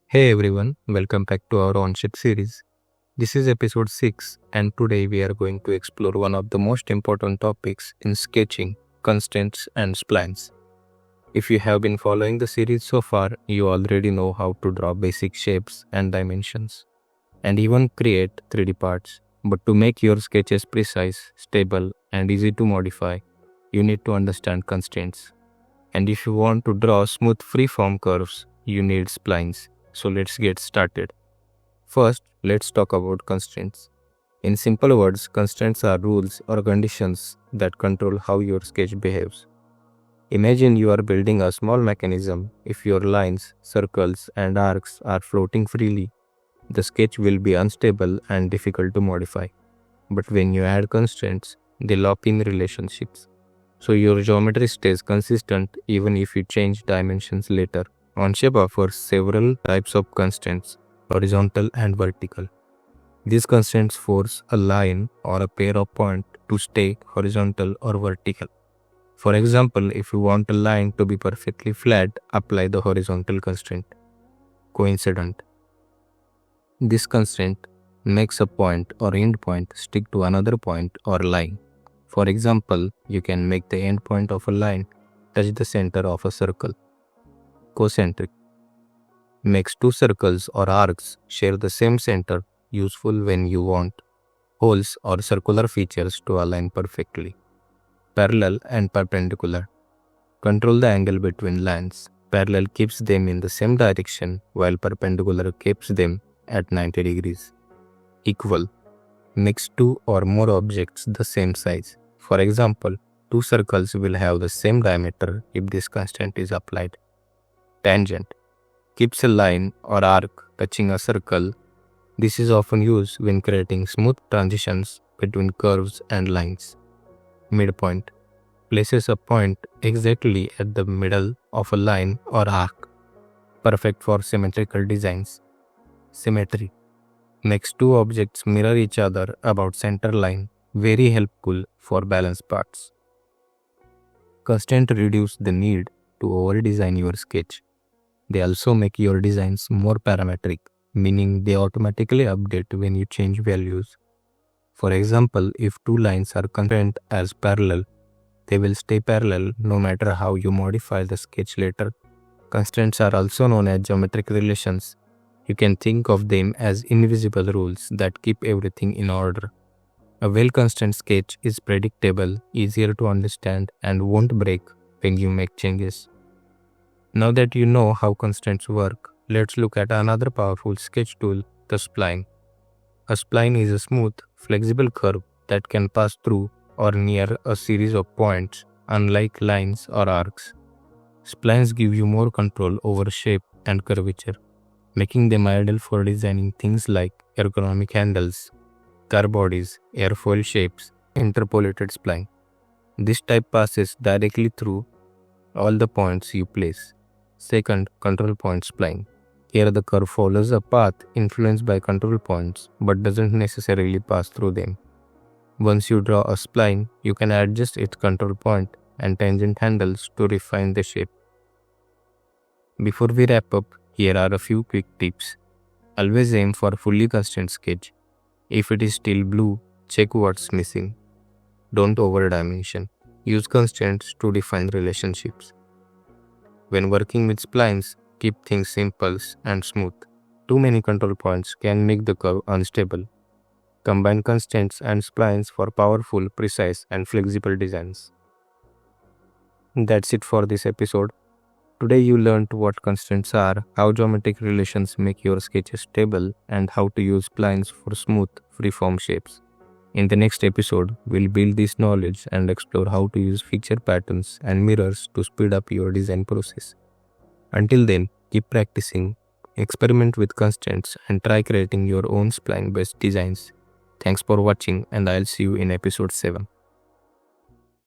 Hey everyone, welcome back to our Onshape series. This is episode 6, and today we are going to explore one of the most important topics in sketching, constraints and splines. If you have been following the series so far, you already know how to draw basic shapes and dimensions, and even create 3D parts. But to make your sketches precise, stable, and easy to modify, you need to understand constraints. And if you want to draw smooth freeform curves, you need splines. So let's get started. First, let's talk about constraints. In simple words, constraints are rules or conditions that control how your sketch behaves. Imagine you are building a small mechanism. If your lines, circles, and arcs are floating freely, the sketch will be unstable and difficult to modify. But when you add constraints, they lock in relationships. So your geometry stays consistent even if you change dimensions later. Onshape offers several types of constraints, horizontal and vertical. These constraints force a line or a pair of points to stay horizontal or vertical. For example, if you want a line to be perfectly flat, apply the horizontal constraint. Coincident. This constraint makes a point or endpoint stick to another point or line. For example, you can make the endpoint of a line touch the center of a circle. Concentric makes two circles or arcs share the same center, useful when you want holes or circular features to align perfectly. Parallel and perpendicular control the angle between lines. Parallel keeps them in the same direction while perpendicular keeps them at 90 degrees. Equal makes two or more objects the same size. For example, two circles will have the same diameter if this constraint is applied. Tangent keeps a line or arc touching a circle. This is often used when creating smooth transitions between curves and lines. Midpoint places a point exactly at the middle of a line or arc, perfect for symmetrical designs. Symmetry makes two objects mirror each other about center line, very helpful for balanced parts. Constraints reduce the need to over-design your sketch. They also make your designs more parametric, meaning they automatically update when you change values. For example, if two lines are constrained as parallel, they will stay parallel no matter how you modify the sketch later. Constraints are also known as geometric relations. You can think of them as invisible rules that keep everything in order. A well-constrained sketch is predictable, easier to understand, and won't break when you make changes. Now that you know how constraints work, let's look at another powerful sketch tool, the spline. A spline is a smooth, flexible curve that can pass through or near a series of points, unlike lines or arcs. Splines give you more control over shape and curvature, making them ideal for designing things like ergonomic handles, car bodies, airfoil shapes, interpolated spline. This type passes directly through all the points you place. Second, control point spline. Here the curve follows a path influenced by control points but doesn't necessarily pass through them. Once you draw a spline, you can adjust its control point and tangent handles to refine the shape. Before we wrap up, here are a few quick tips. Always aim for a fully constrained sketch. If it is still blue, check what's missing. Don't over-dimension. Use constraints to define relationships. When working with splines, keep things simple and smooth. Too many control points can make the curve unstable. Combine constraints and splines for powerful, precise, and flexible designs. That's it for this episode. Today you learned what constraints are, how geometric relations make your sketches stable, and how to use splines for smooth, freeform shapes. In the next episode, we'll build this knowledge and explore how to use feature patterns and mirrors to speed up your design process. Until then, keep practicing, experiment with constraints, and try creating your own spline-based designs. Thanks for watching, and I'll see you in episode 7.